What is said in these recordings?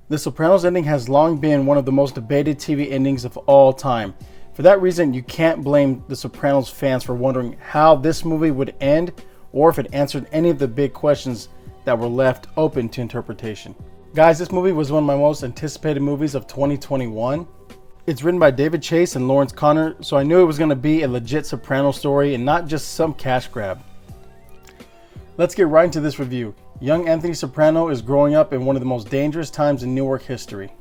The Sopranos ending has long been one of the most debated TV endings of all time. For that reason, you can't blame the Sopranos fans for wondering how this movie would end or if it answered any of the big questions that were left open to interpretation. Guys, this movie was one of my most anticipated movies of 2021. It's written by David Chase and Lawrence Connor, so I knew it was going to be a legit Soprano story and not just some cash grab. Let's get right into this review. Young Anthony Soprano is growing up in one of the most dangerous times in Newark history.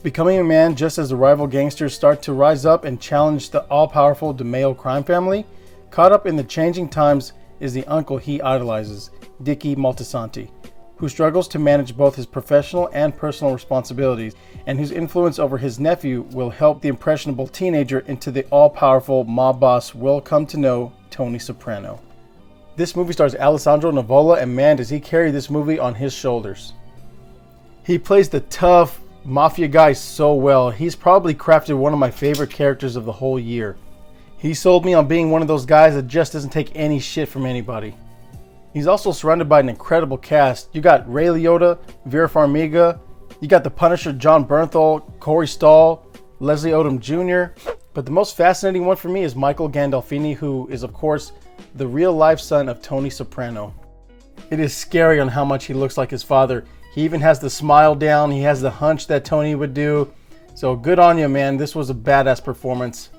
Becoming a man just as the rival gangsters start to rise up and challenge the all-powerful DeMeo crime family, caught up in the changing times is the uncle he idolizes, Dickie Moltasanti, who struggles to manage both his professional and personal responsibilities, and whose influence over his nephew will help the impressionable teenager into the all-powerful mob boss we'll come to know, Tony Soprano. This movie stars Alessandro Nivola, and man, does he carry this movie on his shoulders. He plays the tough mafia guy so well. He's probably crafted one of my favorite characters of the whole year. He sold me on being one of those guys that just doesn't take any shit from anybody. He's also surrounded by an incredible cast. You got Ray Liotta, Vera Farmiga, you got the Punisher John Bernthal, Corey Stoll, Leslie Odom Jr. But the most fascinating one for me is Michael Gandolfini, who is of course the real-life son of Tony Soprano. It is scary on how much he looks like his father. He even has the smile down, he has the hunch that Tony would do. So good on you, man. This was a badass performance.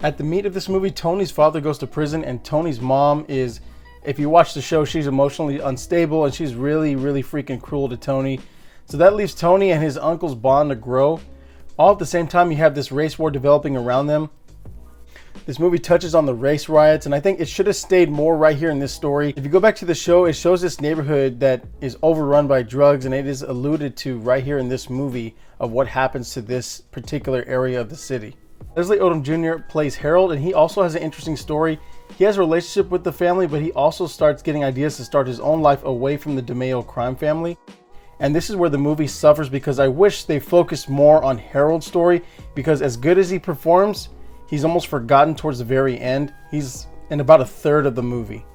At the meat of this movie, Tony's father goes to prison, and Tony's mom is, if you watch the show, she's emotionally unstable and she's really freaking cruel to Tony. So that leaves Tony and his uncle's bond to grow. All at the same time, you have this race war developing around them. This movie touches on the race riots, and I think it should have stayed more right here in this story. If you go back to the show, it shows this neighborhood that is overrun by drugs, and it is alluded to right here in this movie of what happens to this particular area of the city. Leslie Odom Jr. plays Harold, and he also has an interesting story. He has a relationship with the family, but he also starts getting ideas to start his own life away from the DeMeo crime family. And this is where the movie suffers, because I wish they focused more on Harold's story, because as good as he performs, he's almost forgotten towards the very end. He's in about a third of the movie.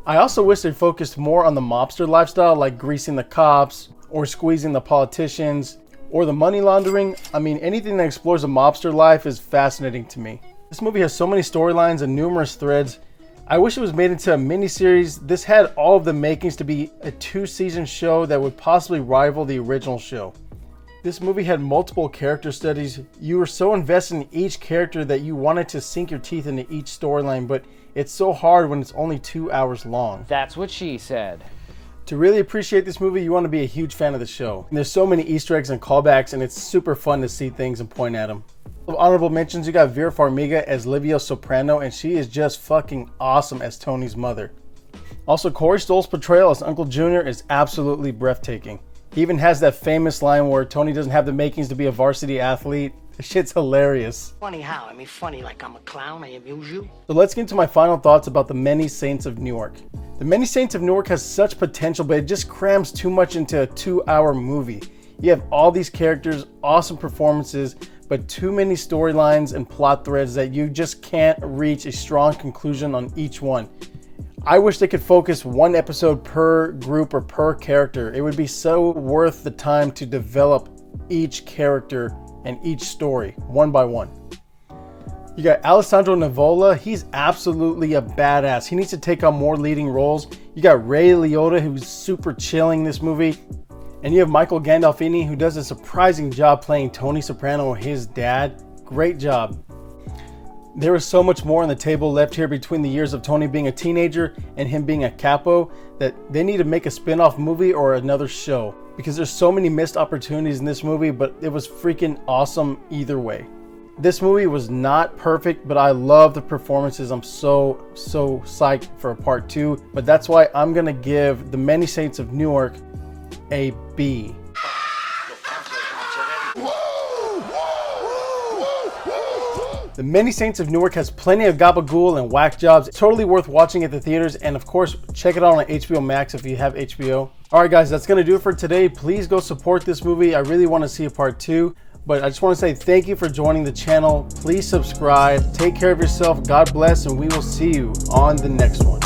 I also wish they focused more on the mobster lifestyle, like greasing the cops or squeezing the politicians or the money laundering. I mean, anything that explores a mobster life is fascinating to me. This movie has so many storylines and numerous threads. I wish it was made into a miniseries. This had all of the makings to be a 2-season show that would possibly rival the original show. This movie had multiple character studies. You were so invested in each character that you wanted to sink your teeth into each storyline, but it's so hard when it's only 2 hours long. That's what she said. To really appreciate this movie, you want to be a huge fan of the show. And there's so many Easter eggs and callbacks, and it's super fun to see things and point at them. Of honorable mentions, you got Vera Farmiga as Livia Soprano, and she is just fucking awesome as Tony's mother. Also, Corey Stoll's portrayal as Uncle Junior is absolutely breathtaking. He even has that famous line where Tony doesn't have the makings to be a varsity athlete. The shit's hilarious. Funny how? I mean, funny like I'm a clown, I amuse you? So let's get into my final thoughts about the Many Saints of Newark. The Many Saints of Newark has such potential, but it just crams too much into a 2-hour movie. You have all these characters, awesome performances, but too many storylines and plot threads that you just can't reach a strong conclusion on each one. I wish they could focus one episode per group or per character. It would be so worth the time to develop each character and each story one by one. You got Alessandro Nivola. He's absolutely a badass. He needs to take on more leading roles. You got Ray Liotta, who's super chilling this movie. And you have Michael Gandolfini, who does a surprising job playing Tony Soprano, his dad. Great job. There is so much more on the table left here between the years of Tony being a teenager and him being a capo that they need to make a spin-off movie or another show, because there's so many missed opportunities in this movie, but it was freaking awesome either way. This movie was not perfect, but I love the performances. I'm so psyched for a part 2, but that's why I'm gonna give the Many Saints of Newark a B. The Many Saints of Newark has plenty of gabagool and whack jobs. It's totally worth watching at the theaters, and of course, check it out on HBO Max if you have HBO. Alright guys, that's going to do it for today. Please go support this movie. I really want to see a part 2, but I just want to say thank you for joining the channel. Please subscribe. Take care of yourself. God bless, and we will see you on the next one.